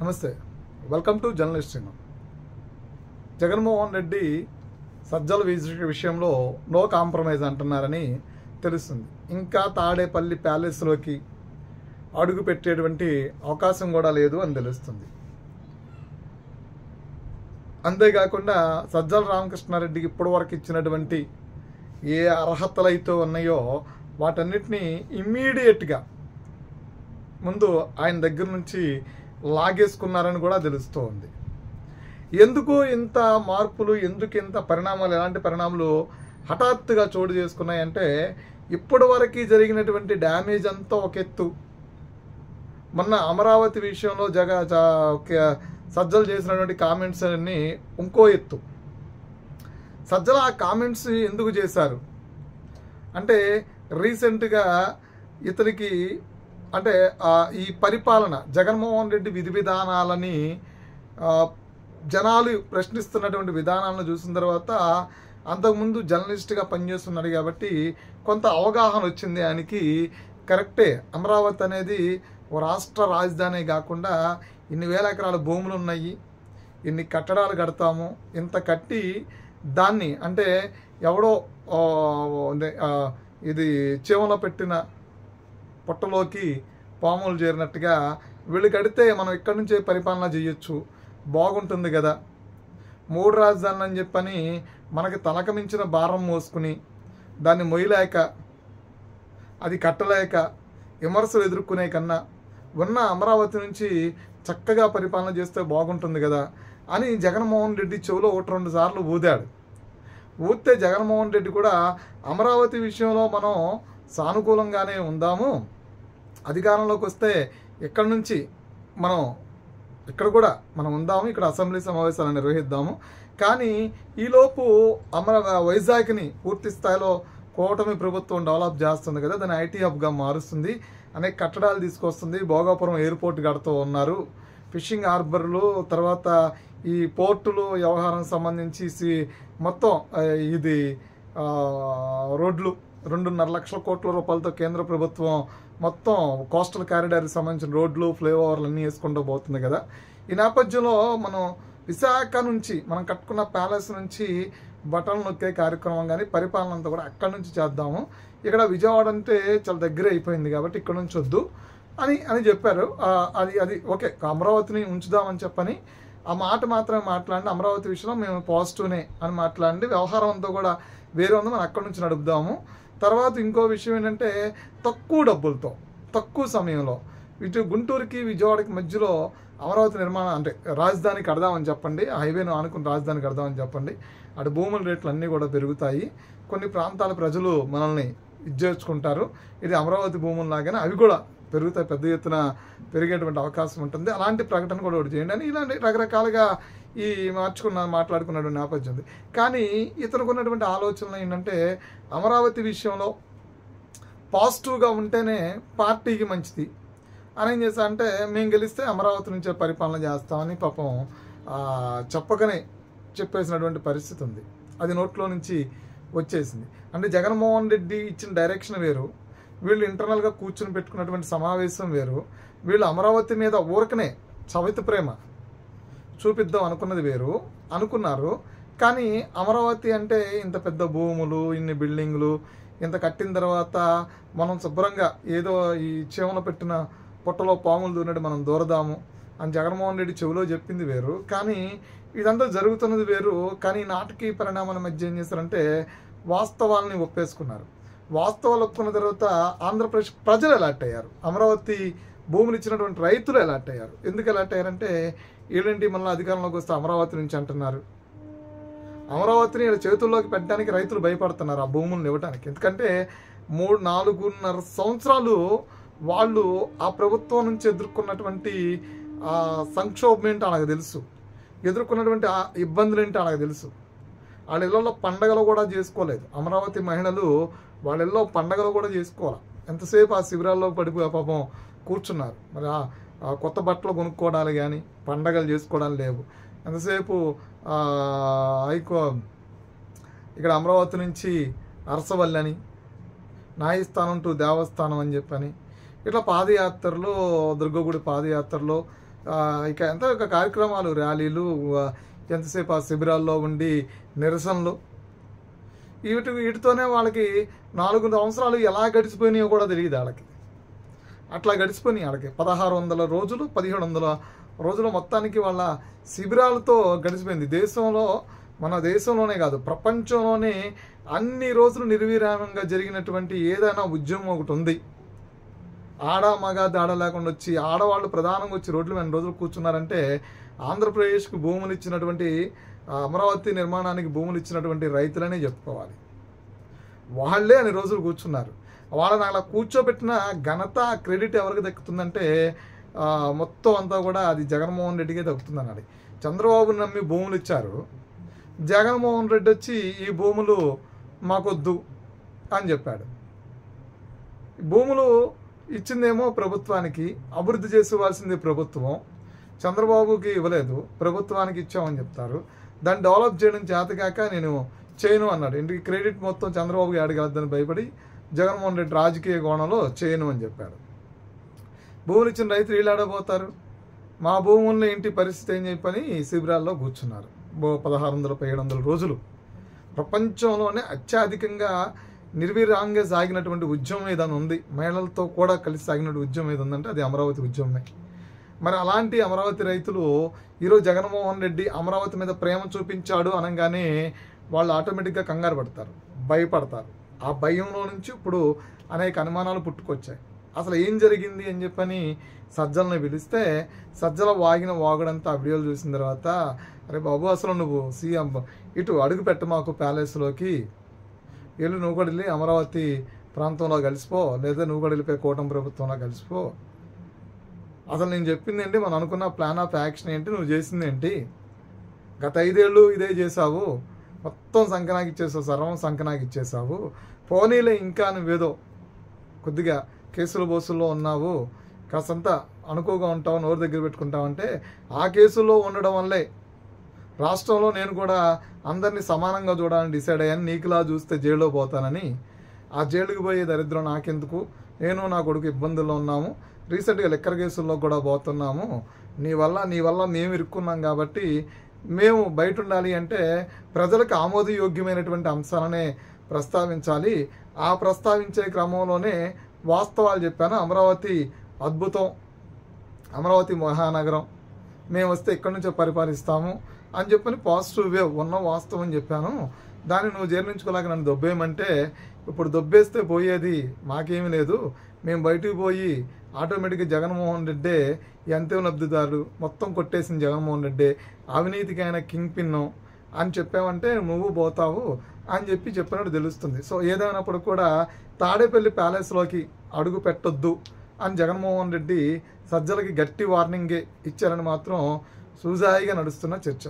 నమస్తే, welcome to journalist Singh. Jaganmohan Reddy Sajjala విషయంలో no compromise అంటున్నారని తెలుస్తుంది. ఇంకా తాడేపల్లి ప్యాలెస్లోకి అడుగు పెట్టేటువంటి అవకాశం కూడా లేదు అని తెలుస్తుంది. అంతేకాకుండా సజ్జల రామకృష్ణారెడ్డికి ఇప్పటివరకు ఇచ్చినటువంటి ఏ అర్హతలు అయితే ఉన్నాయో వాటన్నిటినీ ఇమ్మీడియట్గా ముందు ఆయన దగ్గర నుంచి లాగేసుకున్నారని కూడా తెలుస్తోంది. ఎందుకు ఇంత మార్పులు, ఎందుకు ఇంత పరిణామాలు, ఎలాంటి పరిణామాలు హఠాత్తుగా చోటు చేసుకున్నాయంటే ఇప్పటివరకు జరిగినటువంటి డ్యామేజ్ అంతా ఒక ఎత్తు. మొన్న అమరావతి విషయంలో సజ్జలు చేసినటువంటి కామెంట్స్ అన్ని ఇంకో ఎత్తు. సజ్జల ఆ కామెంట్స్ ఎందుకు చేశారు అంటే రీసెంట్గా ఇతనికి అంటే ఈ పరిపాలన జగన్మోహన్ రెడ్డి విధి విధానాలని జనాలు ప్రశ్నిస్తున్నటువంటి విధానాలను చూసిన తర్వాత అంతకుముందు జర్నలిస్ట్గా పనిచేస్తున్నాడు కాబట్టి కొంత అవగాహన వచ్చింది ఆయనకి. కరెక్టే, అమరావతి అనేది ఓ రాష్ట్ర రాజధాని కాకుండా ఇన్ని వేల ఎకరాల భూములు ఉన్నాయి, ఇన్ని కట్టడాలు కడతాము, ఇంత కట్టి దాన్ని అంటే ఎవడో ఇది చెవులో పెట్టిన పొట్టలోకి పాములు చేరినట్టుగా వీళ్ళు కడితే మనం ఇక్కడి నుంచే పరిపాలన చేయొచ్చు, బాగుంటుంది కదా. 3 రాజధానులు అని చెప్పని మనకి తనక మించిన భారం మోసుకుని దాన్ని మొయ్యలేక అది కట్టలేక విమర్శలు ఎదుర్కొనే కన్నా ఉన్న అమరావతి నుంచి చక్కగా పరిపాలన చేస్తే బాగుంటుంది కదా అని జగన్మోహన్ రెడ్డి చెవిలో 1-2 సార్లు ఊదాడు. ఊస్తే జగన్మోహన్ రెడ్డి కూడా అమరావతి విషయంలో మనం సానుకూలంగానే ఉందాము, అధికారంలోకి వస్తే ఇక్కడి నుంచి ఇక్కడ కూడా మనం ఉందాము, ఇక్కడ అసెంబ్లీ సమావేశాలను నిర్వహిద్దాము, కానీ ఈలోపు వైజాగ్ని పూర్తి స్థాయిలో కూటమి ప్రభుత్వం డెవలప్ చేస్తుంది కదా, దాన్ని ఐటీ హబ్గా మారుస్తుంది, అనేక కట్టడాలు తీసుకొస్తుంది, భోగాపురం ఎయిర్పోర్ట్ కడుతూ ఉన్నారు, ఫిషింగ్ హార్బర్లు, తర్వాత ఈ పోర్టులు వ్యవహారం సంబంధించి మొత్తం ఇది రోడ్లు 2.5 లక్షల కోట్ల రూపాయలతో కేంద్ర ప్రభుత్వం మొత్తం కోస్టల్ కారిడార్కి సంబంధించిన రోడ్లు, ఫ్లైఓవర్లు అన్నీ వేసుకుంటూ పోతుంది కదా. ఈ నేపథ్యంలో మనం విశాఖ నుంచి మనం కట్టుకున్న ప్యాలెస్ నుంచి బటన్లు నొక్కే కార్యక్రమం కానీ పరిపాలన అంతా కూడా అక్కడి నుంచి చేద్దాము, ఇక్కడ విజయవాడ అంటే చాలా దగ్గర అయిపోయింది కాబట్టి ఇక్కడ నుంచి వద్దు అని చెప్పారు. అది ఓకే, అమరావతిని ఉంచుదామని చెప్పని ఆ మాట మాత్రమే మాట్లాడి అమరావతి విషయంలో మేము పాజిటివ్నే అని మాట్లాడి వ్యవహారం అంతా కూడా వేరే ఉంది, మనం అక్కడి నుంచి నడుపుదాము. తర్వాత ఇంకో విషయం ఏంటంటే తక్కువ డబ్బులతో తక్కువ సమయంలో ఇటు గుంటూరుకి విజయవాడకి మధ్యలో అమరావతి నిర్మాణం అంటే రాజధాని కడదామని చెప్పండి, హైవేను ఆనుకుని రాజధాని కడదామని చెప్పండి, అటు భూముల రేట్లు అన్నీ కూడా పెరుగుతాయి, కొన్ని ప్రాంతాల ప్రజలు మనల్ని ఇచ్చేర్చుకుంటారు, ఇది అమరావతి భూముల్లాగానే అవి కూడా పెరుగుతాయి, పెద్ద ఎత్తున పెరిగేటువంటి అవకాశం ఉంటుంది, అలాంటి ప్రకటన కూడా ఒకటి చేయండి అని ఇలాంటి రకరకాలుగా ఈ మాట్లాడుకున్నటువంటి నేపథ్యం ఉంది. కానీ ఇతనికి ఉన్నటువంటి ఆలోచనలు ఏంటంటే అమరావతి విషయంలో పాజిటివ్గా ఉంటేనే పార్టీకి మంచిది అని ఏం చేశా అంటే మేము గెలిస్తే అమరావతి నుంచే పరిపాలన చేస్తామని పాపం చెప్పకనే చెప్పేసినటువంటి పరిస్థితి ఉంది. అది నోట్లో నుంచి వచ్చేసింది. అంటే జగన్మోహన్ రెడ్డి ఇచ్చిన డైరెక్షన్ వేరు, వీళ్ళు ఇంటర్నల్గా కూర్చుని పెట్టుకున్నటువంటి సమావేశం వేరు, వీళ్ళు అమరావతి మీద ఊరకనే చవితి ప్రేమ చూపిద్దాం అనుకున్నది వేరు అనుకున్నారు. కానీ అమరావతి అంటే ఇంత పెద్ద భూములు, ఇన్ని బిల్డింగులు, ఇంత కట్టిన తర్వాత మనం శుభ్రంగా ఏదో ఈ చెవులో పెట్టిన పొట్టలో పాములు దూరినట్టు మనం దూరదాము అని జగన్మోహన్ రెడ్డి చెవిలో చెప్పింది వేరు, కానీ ఇదంతా జరుగుతున్నది వేరు. కానీ నాటకీయ పరిణామాల మధ్య ఏం చేశారంటే వాస్తవాలని ఒప్పేసుకున్నారు. వాస్తవాలు ఒప్పుకున్న తర్వాత ఆంధ్రప్రదేశ్ ప్రజలు ఎలాట్ అయ్యారు, అమరావతి భూములు ఇచ్చినటువంటి రైతులు ఎలాట్ అయ్యారు. ఎందుకు ఎలాట్ అయ్యారంటే వీళ్ళేంటి మళ్ళీ అధికారంలోకి వస్తే అమరావతి నుంచి అంటున్నారు, అమరావతిని ఇలా చేతుల్లోకి పెట్టడానికి రైతులు భయపడుతున్నారు ఆ భూములను ఇవ్వడానికి. ఎందుకంటే 4.5 సంవత్సరాలు వాళ్ళు ఆ ప్రభుత్వం నుంచి ఎదుర్కొన్నటువంటి సంక్షోభం ఏంటో వాళ్ళకి తెలుసు, ఎదుర్కొన్నటువంటి ఆ ఇబ్బందులు ఏంటో వాళ్ళకి తెలుసు. వాళ్ళ ఇళ్లలో పండగలు కూడా చేసుకోలేదు, అమరావతి మహిళలు వాళ్ళ ఇళ్ళలో పండగలు కూడా చేసుకోవాలి, ఎంతసేపు ఆ శిబిరాల్లో పడిపోయే పాపం కూర్చున్నారు. మరి కొత్త బట్టలు కొనుక్కోవడాలు కానీ పండగలు చేసుకోవడాలు లేవు, ఎంతసేపు ఇక్కడ అమరావతి నుంచి అరసవల్లి అని, న్యాయస్థానం టు దేవస్థానం అని చెప్పని ఇట్లా పాదయాత్రలు, దుర్గగుడి పాదయాత్రలో ఇక ఎంతో ఒక కార్యక్రమాలు, ర్యాలీలు, ఎంతసేపు ఆ శిబిరాల్లో ఉండి నిరసనలు, వీటితోనే వాళ్ళకి 4 సంవత్సరాలు ఎలా గడిచిపోయినాయో కూడా తెలియదు వాళ్ళకి. అట్లా గడిచిపోయినాయి వాళ్ళకి 1600 రోజులు, 1700 రోజులు మొత్తానికి వాళ్ళ శిబిరాలతో గడిచిపోయింది. మన దేశంలోనే కాదు, ప్రపంచంలోనే అన్ని రోజులు నిర్విరామంగా జరిగినటువంటి ఏదైనా ఉద్యమం ఒకటి ఉంది. ఆడ మగ తేడా లేకుండా వచ్చి ఆడవాళ్ళు ప్రధానంగా వచ్చి రోడ్ల మీద రోజులు కూర్చున్నారంటే ఆంధ్రప్రదేశ్కు భూములు ఇచ్చినటువంటి, అమరావతి నిర్మాణానికి భూములు ఇచ్చినటువంటి రైతులనే చెప్పుకోవాలి. వాళ్ళే అన్ని రోజులు కూర్చున్నారు. వాళ్ళని అలా కూర్చోబెట్టిన ఘనత, క్రెడిట్ ఎవరికి దక్కుతుందంటే మొత్తం అంతా కూడా అది జగన్మోహన్ రెడ్డికే దక్కుతుంది అన్నాడు. చంద్రబాబుని నమ్మి భూములు ఇచ్చారు, జగన్మోహన్ రెడ్డి వచ్చి ఈ భూములు మాకొద్దు అని చెప్పాడు. భూములు ఇచ్చిందేమో ప్రభుత్వానికి, అభివృద్ధి చేసుకోవాల్సింది ప్రభుత్వం, చంద్రబాబుకి ఇవ్వలేదు, ప్రభుత్వానికి ఇచ్చామని చెప్తారు. దాన్ని డెవలప్ చేయడం చేతకాక నేను చేయను అన్నాడు. ఇంటికి క్రెడిట్ మొత్తం చంద్రబాబుకి అడగలద్దని భయపడి జగన్మోహన్ రెడ్డి రాజకీయ కోణంలో చేయను అని చెప్పాడు. భూములు ఇచ్చిన రైతులు వీళ్ళాడబోతారు. మా భూముల్లో ఇంటి పరిస్థితి ఏం చెప్పని శిబిరాల్లో కూర్చున్నారు. 1600-1700 రోజులు ప్రపంచంలోనే అత్యధికంగా నిర్విరాంగా సాగినటువంటి ఉద్యమం ఏదైనా ఉంది, మహిళలతో కూడా కలిసి సాగినటువంటి ఉద్యమం ఏది ఉందంటే అది అమరావతి ఉద్యమమే. మరి అలాంటి అమరావతి రైతులు ఈరోజు జగన్మోహన్ రెడ్డి అమరావతి మీద ప్రేమ చూపించాడు అనగానే వాళ్ళు ఆటోమేటిక్గా కంగారు పడతారు, భయపడతారు. ఆ భయంలో నుంచి ఇప్పుడు అనేక అనుమానాలు పుట్టుకొచ్చాయి. అసలు ఏం జరిగింది అని చెప్పని సజ్జలను పిలిస్తే సజ్జల వాగుడంతా ఆ వీడియోలు చూసిన తర్వాత, అరే బాబు అసలు నువ్వు సీఎం ఇటు అడుగు పెట్ట మాకు ప్యాలెస్లోకి వెళ్ళి, నువ్వు కూడా వెళ్ళి అమరావతి ప్రాంతంలో కలిసిపో, లేదా నువ్వు కూడా వెళ్ళిపోయి కూటమి ప్రభుత్వంలో కలిసిపో. అసలు నేను చెప్పింది ఏంటి, మనం అనుకున్న ప్లాన్ ఆఫ్ యాక్షన్ ఏంటి, నువ్వు చేసింది ఏంటి? గత 5 ఏళ్ళు ఇదే చేసావు, మొత్తం సంకనాకి ఇచ్చేసావు, సర్వం సంకనాకి ఇచ్చేసావు. పోనీలే ఇంకా నువ్వేదో కొద్దిగా కేసుల బోసుల్లో ఉన్నావు, కాసంత అనుకోగా ఉంటావు, నోరు దగ్గర పెట్టుకుంటావంటే ఆ కేసుల్లో ఉండడం వల్లే రాష్ట్రంలో నేను కూడా అందరినీ సమానంగా చూడాలని డిసైడ్ అయ్యాను. నీకులా చూస్తే జైల్లో పోతానని. ఆ జైలుకి పోయే దరిద్రం నాకెందుకు, నేను నా కొడుకు ఇబ్బందుల్లో ఉన్నాము, రీసెంట్గా లిక్కర్ కేసుల్లో కూడా పోతున్నాము, నీ వల్ల మేము ఇరుక్కున్నాం కాబట్టి మేము బయట ఉండాలి అంటే ప్రజలకు ఆమోదయోగ్యమైనటువంటి అంశాలనే ప్రస్తావించాలి. ఆ ప్రస్తావించే క్రమంలోనే వాస్తవాలు చెప్పాను. అమరావతి అద్భుతం, అమరావతి మహానగరం, మేము వస్తే ఇక్కడి నుంచో పరిపాలిస్తాము అని చెప్పని పాజిటివ్ వే ఉన్న వాస్తవం చెప్పాను. దాన్ని నువ్వు జీర్ణించుకోలేక నన్ను దొబ్బేయమంటే, ఇప్పుడు దొబ్బేస్తే పోయేది మాకేమీ లేదు, మేము బయటికి పోయి ఆటోమేటిక్గా జగన్మోహన్ రెడ్డే ఎంతో లబ్ధిదారులు, మొత్తం కొట్టేసిన జగన్మోహన్ రెడ్డే, అవినీతికి ఆయన కింగ్ పిన్ను అని చెప్పామంటే నువ్వు పోతావు అని చెప్పినట్టు తెలుస్తుంది. సో ఏదైనప్పుడు కూడా తాడేపల్లి ప్యాలెస్లోకి అడుగు పెట్టొద్దు అని జగన్మోహన్ రెడ్డి సజ్జలకి గట్టి వార్నింగే ఇచ్చారని మాత్రం సూజాయిగా నడుస్తున్న చర్చ.